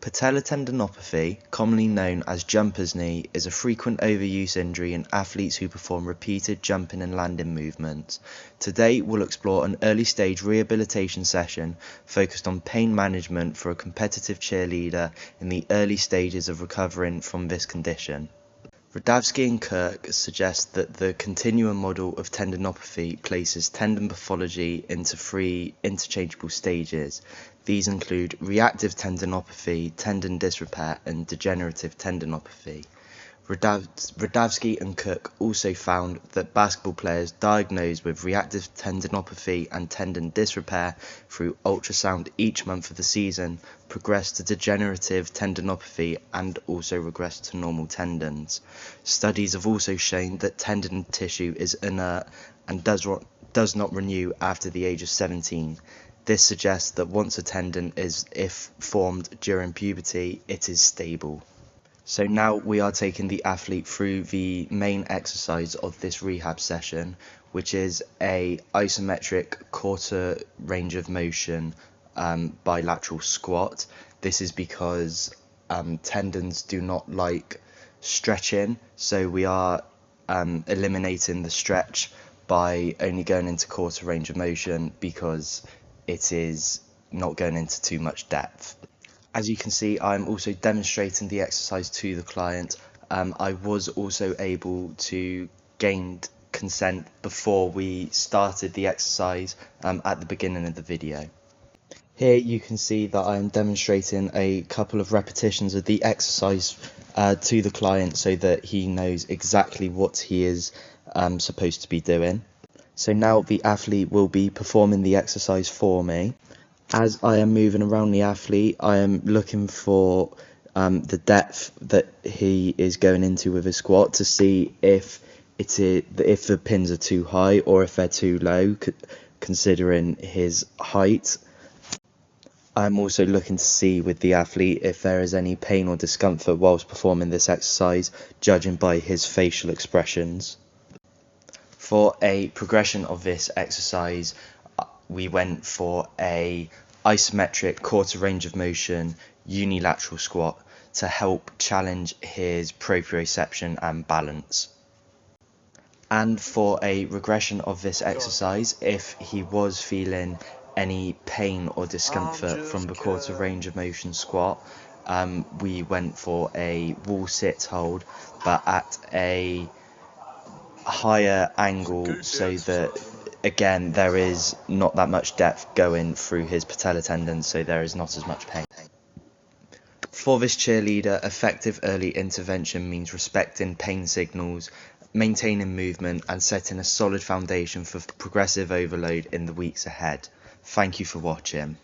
Patellar tendinopathy, commonly known as jumper's knee, is a frequent overuse injury in athletes who perform repeated jumping and landing movements. Today we'll explore an early stage rehabilitation session focused on pain management for a competitive cheerleader in the early stages of recovering from this condition. Radavsky and Kirk suggest that the continuum model of tendinopathy places tendon pathology into three interchangeable stages. These include reactive tendinopathy, tendon disrepair, and degenerative tendinopathy. Radavsky and Cook also found that basketball players diagnosed with reactive tendinopathy and tendon disrepair through ultrasound each month of the season progress to degenerative tendinopathy and also regress to normal tendons. Studies have also shown that tendon tissue is inert and does not renew after the age of 17. This suggests that once a tendon is formed during puberty, it is stable. So now we are taking the athlete through the main exercise of this rehab session, which is a isometric quarter range of motion bilateral squat. This is because tendons do not like stretching, so we are eliminating the stretch by only going into quarter range of motion because it is not going into too much depth. As you can see, I'm also demonstrating the exercise to the client. I was also able to gain consent before we started the exercise at the beginning of the video. Here you can see that I am demonstrating a couple of repetitions of the exercise to the client so that he knows exactly what he is supposed to be doing. So now the athlete will be performing the exercise for me. As I am moving around the athlete, I am looking for the depth that he is going into with his squat to see if the pins are too high or if they're too low, considering his height. I'm also looking to see with the athlete if there is any pain or discomfort whilst performing this exercise, judging by his facial expressions. For a progression of this exercise, we went for a isometric quarter range of motion unilateral squat to help challenge his proprioception and balance. And for a regression of this exercise, if he was feeling any pain or discomfort from the quarter range of motion squat, we went for a wall sit hold, but at a higher angle so that again there is not that much depth going through his patellar tendon, so there is not as much pain. For this cheerleader, effective early intervention means respecting pain signals, maintaining movement and setting a solid foundation for progressive overload in the weeks ahead. Thank you for watching.